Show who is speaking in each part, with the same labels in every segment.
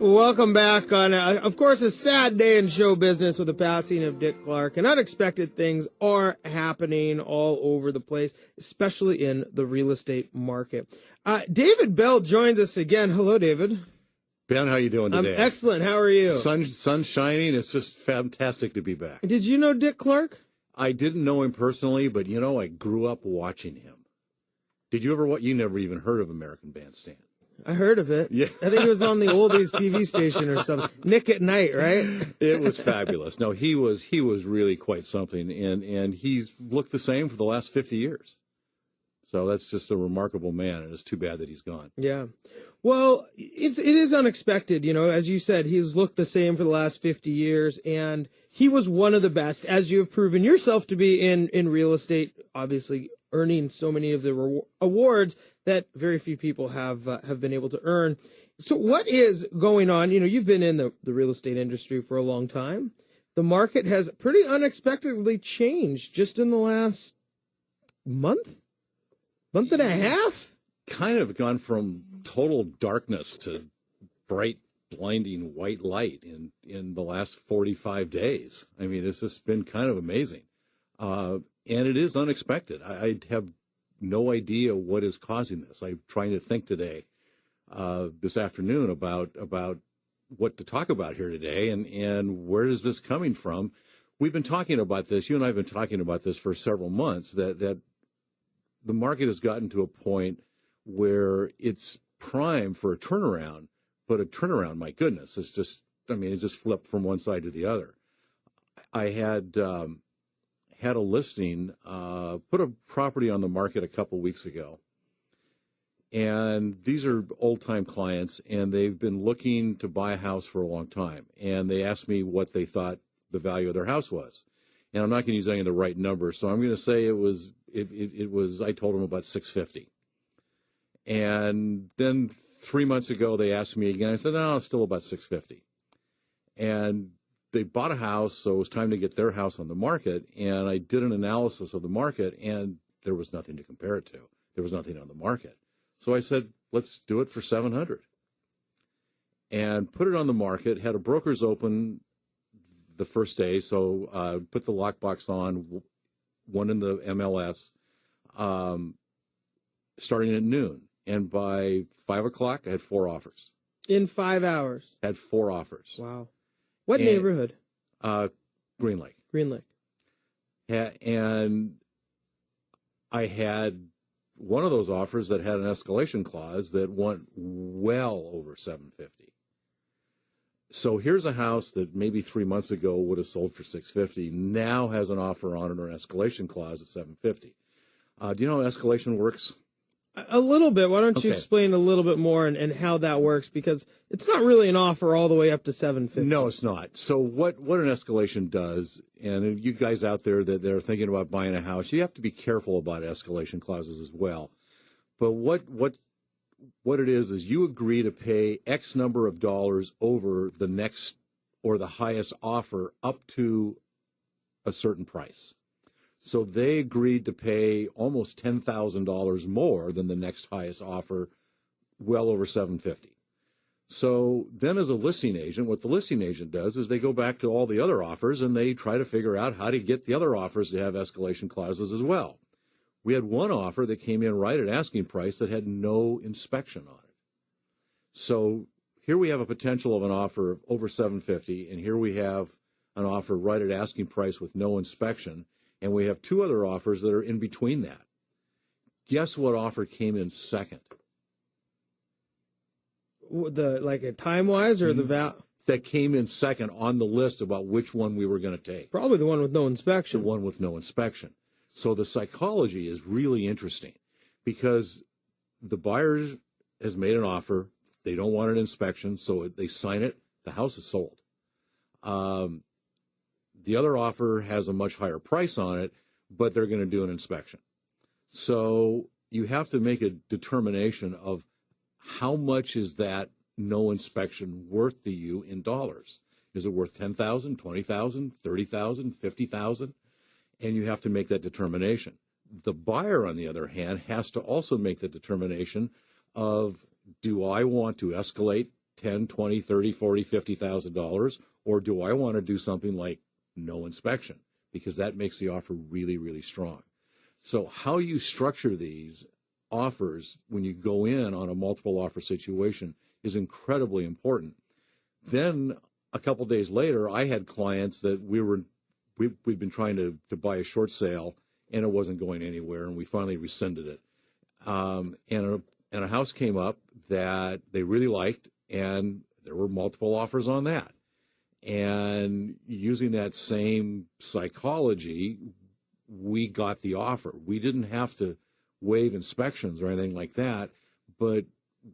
Speaker 1: Welcome back on, of course, a sad day in show business with the passing of Dick Clark, and unexpected things are happening all over the place, especially in the real estate market. David Bell joins us again. Hello, David.
Speaker 2: Ben, how you doing today?
Speaker 1: I'm excellent. How are you?
Speaker 2: Sun's shining. It's just fantastic to be back.
Speaker 1: Did you know Dick Clark?
Speaker 2: I didn't know him personally, but I grew up watching him. Did you ever? You never even heard of American Bandstand?
Speaker 1: I heard of it.
Speaker 2: Yeah.
Speaker 1: I think it was on the oldies TV station or something. Nick at Night, right?
Speaker 2: It was fabulous. No, he was really quite something, and he's looked the same for the last 50 years. So that's just a remarkable man, and it's too bad that he's gone.
Speaker 1: Yeah. Well, it is unexpected. As you said, he's looked the same for the last 50 years, and he was one of the best, as you have proven yourself to be in real estate, obviously earning so many of the awards that very few people have been able to earn. So what is going on? You've been in the real estate industry for a long time. The market has pretty unexpectedly changed just in the last month and a half.
Speaker 2: Kind of gone from total darkness to bright, blinding white light in the last 45 days. I mean, it's just been kind of amazing. And it is unexpected. I have no idea what is causing this. I'm trying to think today, this afternoon, about what to talk about here today and where is this coming from. We've been talking about this. You and I have been talking about this for several months, that the market has gotten to a point where it's prime for a turnaround, but a turnaround, my goodness, it just flipped from one side to the other. I had a listing, put a property on the market a couple weeks ago. And these are old-time clients, and they've been looking to buy a house for a long time. And they asked me what they thought the value of their house was. And I'm not going to use any of the right numbers, so I'm going to say it was, I told them about $650. And then 3 months ago, they asked me again. I said, no, it's still about $650. And they bought a house, so it was time to get their house on the market. And I did an analysis of the market, and there was nothing to compare it to. There was nothing on the market. So I said, let's do it for $700. And put it on the market, had a broker's open the first day, so put the lockbox on, one in the MLS, starting at noon. And by 5 o'clock, I had 4 offers.
Speaker 1: In 5 hours?
Speaker 2: Had 4 offers.
Speaker 1: Wow. What neighborhood?
Speaker 2: Green Lake.
Speaker 1: Green Lake.
Speaker 2: And I had one of those offers that had an escalation clause that went well over $750. So here's a house that maybe 3 months ago would have sold for $650, now has an offer on it or an escalation clause of $750. Do you know how escalation works?
Speaker 1: A little bit. Why don't you explain a little bit more and how that works? Because it's not really an offer all the way up to $750.
Speaker 2: No, it's not. So what an escalation does, and you guys out there that are thinking about buying a house, you have to be careful about escalation clauses as well. But what it is you agree to pay X number of dollars over the next or the highest offer up to a certain price. So they agreed to pay almost $10,000 more than the next highest offer, well over $750. So then as a listing agent, what the listing agent does is they go back to all the other offers and they try to figure out how to get the other offers to have escalation clauses as well. We had one offer that came in right at asking price that had no inspection on it. So here we have a potential of an offer of over $750, and here we have an offer right at asking price with no inspection. And we have 2 other offers that are in between that. Guess what offer came in second?
Speaker 1: Time-wise or the value?
Speaker 2: That came in second on the list about which one we were going to take.
Speaker 1: Probably the one with no inspection.
Speaker 2: The one with no inspection. So the psychology is really interesting because the buyer has made an offer. They don't want an inspection, so they sign it. The house is sold. The other offer has a much higher price on it, but they're going to do an inspection. So you have to make a determination of how much is that no inspection worth to you in dollars. Is it worth $10,000, $20,000, $30,000, $50,000? And you have to make that determination. The buyer, on the other hand, has to also make the determination of, do I want to escalate 10, 20, 30, 40, $50,000, or do I want to do something like no inspection? Because that makes the offer really, really strong. So how you structure these offers when you go in on a multiple offer situation is incredibly important. Then a couple days later, I had clients that we'd been trying to buy a short sale, and it wasn't going anywhere, and we finally rescinded it. And a house came up that they really liked, and there were multiple offers on that. And using that same psychology, we got the offer. We didn't have to waive inspections or anything like that, but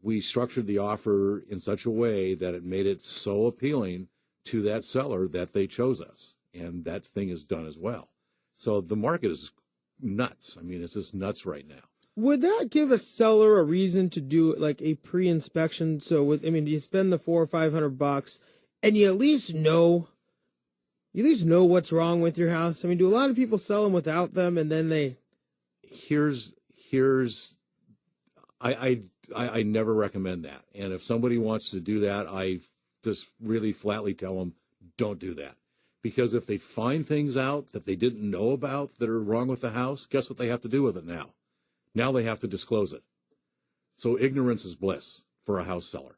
Speaker 2: we structured the offer in such a way that it made it so appealing to that seller that they chose us. And that thing is done as well. So the market is nuts. I mean, it's just nuts right now.
Speaker 1: Would that give a seller a reason to do like a pre-inspection? So, you spend the $400 or $500, and you at least know what's wrong with your house. I mean, do a lot of people sell them without them, and then they?
Speaker 2: I never recommend that. And if somebody wants to do that, I just really flatly tell them, don't do that. Because if they find things out that they didn't know about that are wrong with the house, guess what they have to do with it now? Now they have to disclose it. So ignorance is bliss for a house seller.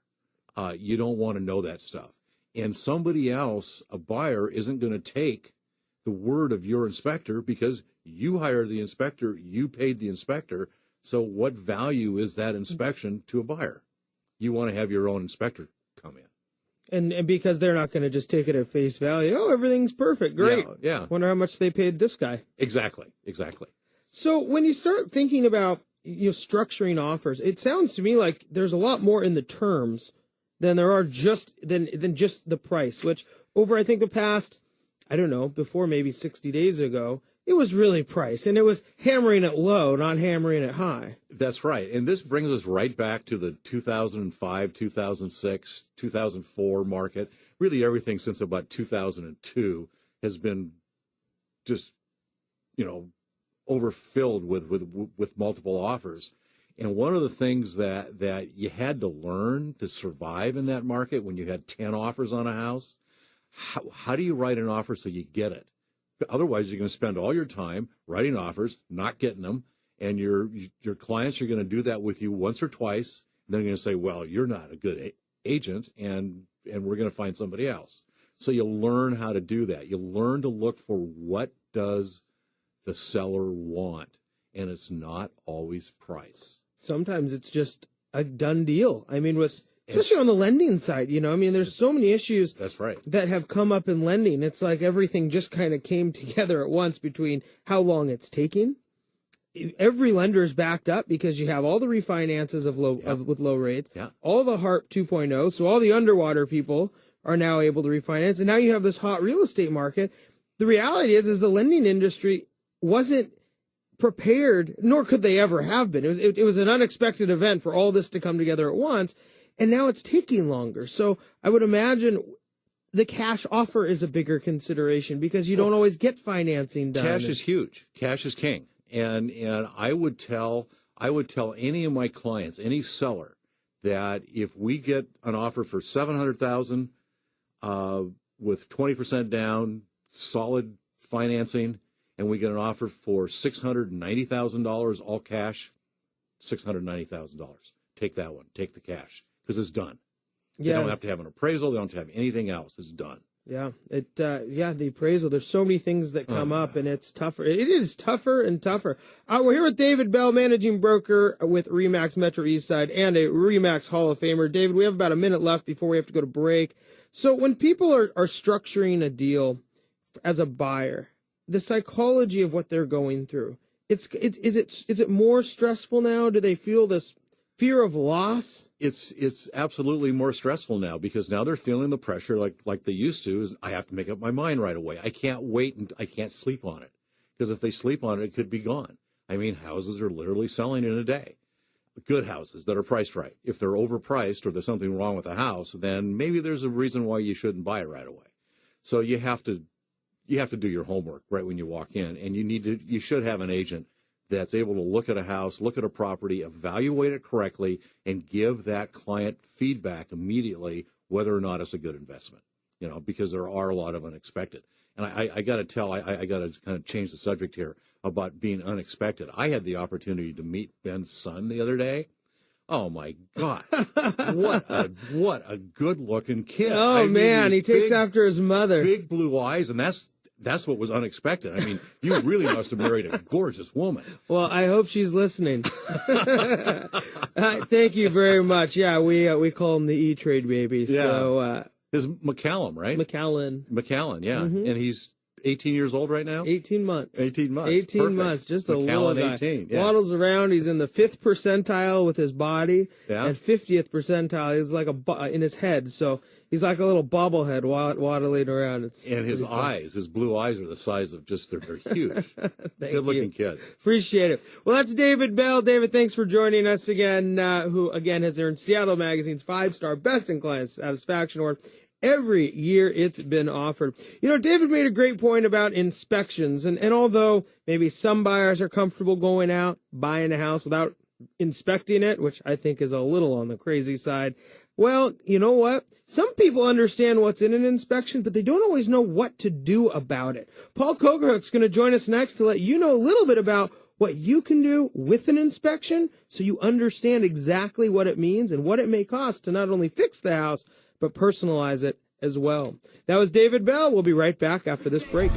Speaker 2: You don't want to know that stuff. And somebody else, a buyer, isn't going to take the word of your inspector because you hired the inspector, you paid the inspector. So what value is that inspection to a buyer? You want to have your own inspector come in.
Speaker 1: And because they're not going to just take it at face value. Oh, everything's perfect. Great.
Speaker 2: Yeah.
Speaker 1: Wonder how much they paid this guy.
Speaker 2: Exactly.
Speaker 1: So when you start thinking about structuring offers, it sounds to me like there's a lot more in the terms than there are just the price, which over, I think, the past, I don't know, before maybe 60 days ago, it was really price, and it was hammering it low, not hammering it high.
Speaker 2: That's right. And this brings us right back to the 2005, 2006, 2004 market. Really everything since about 2002 has been just, overfilled with multiple offers. And one of the things that you had to learn to survive in that market when you had 10 offers on a house, how do you write an offer so you get it? Otherwise, you're going to spend all your time writing offers, not getting them, and your clients are going to do that with you once or twice. And then they're going to say, well, you're not a good agent, and we're going to find somebody else. So you learn how to do that. You learn to look for what does the seller want, and it's not always price.
Speaker 1: Sometimes it's just a done deal. I mean, especially on the lending side, there's so many issues.
Speaker 2: That's right.
Speaker 1: That have come up in lending. It's like everything just kind of came together at once between how long it's taking. Every lender is backed up because you have all the refinances with low rates, all the HARP 2.0. So all the underwater people are now able to refinance. And now you have this hot real estate market. The reality is the lending industry wasn't prepared, nor could they ever have been. It was an unexpected event for all this to come together at once. And now it's taking longer. So I would imagine the cash offer is a bigger consideration because you don't always get financing done.
Speaker 2: Cash is huge. Cash is king. And I would tell any of my clients, any seller, that if we get an offer for $700,000 with 20% down, solid financing, and we get an offer for $690,000 all cash, $690,000. Take that one. Take the cash. Because it's done. They don't have to have an appraisal. They don't have to have anything else. It's done.
Speaker 1: Yeah. The appraisal. There's so many things that come up, and it's tougher. It is tougher and tougher. We're here with David Bell, managing broker with RE/MAX Metro East Side and a RE/MAX Hall of Famer. David, we have about a minute left before we have to go to break. So when people are structuring a deal as a buyer, the psychology of what they're going through, is it more stressful now? Do they feel this fear of loss?
Speaker 2: It's absolutely more stressful now because now they're feeling the pressure like they used to. Is I have to make up my mind right away. I can't wait and I can't sleep on it because if they sleep on it, it could be gone. I mean, houses are literally selling in a day. Good houses that are priced right. If they're overpriced or there's something wrong with the house, then maybe there's a reason why you shouldn't buy it right away. So you have to do your homework right when you walk in, and you should have an agent that's able to look at a house, look at a property, evaluate it correctly, and give that client feedback immediately whether or not it's a good investment, because there are a lot of unexpected. And I got to tell, I got to kind of change the subject here about being unexpected. I had the opportunity to meet Ben's son the other day. Oh my God! What a good-looking kid!
Speaker 1: Oh man, he takes after his mother.
Speaker 2: Big blue eyes, and that's what was unexpected. I mean, you really must have married a gorgeous woman.
Speaker 1: Well, I hope she's listening. Thank you very much. Yeah, we call him the E-Trade baby.
Speaker 2: Yeah.
Speaker 1: So
Speaker 2: is McCallum, right?
Speaker 1: McCallan,
Speaker 2: yeah, and he's 18 years old right now?
Speaker 1: 18 months.
Speaker 2: 18 months.
Speaker 1: 18
Speaker 2: Perfect.
Speaker 1: months. Just a
Speaker 2: McCallan,
Speaker 1: little guy.
Speaker 2: 18. Yeah.
Speaker 1: Waddles around. He's in the 5th percentile with his body.
Speaker 2: Yeah.
Speaker 1: And 50th percentile. He's like in his head. So he's like a little bobblehead waddling around.
Speaker 2: And his eyes, his blue eyes are the size of they're huge. Good-looking kid.
Speaker 1: Appreciate it. Well, that's David Bell. David, thanks for joining us again, who, again, has earned Seattle Magazine's 5-star Best in Client Satisfaction Award every year it's been offered. David made a great point about inspections. And although maybe some buyers are comfortable going out, buying a house without inspecting it, which I think is a little on the crazy side, well, you know what? Some people understand what's in an inspection, but they don't always know what to do about it. Paul Kogerhoek's going to join us next to let you know a little bit about what you can do with an inspection so you understand exactly what it means and what it may cost to not only fix the house, but personalize it as well. That was David Bell. We'll be right back after this break.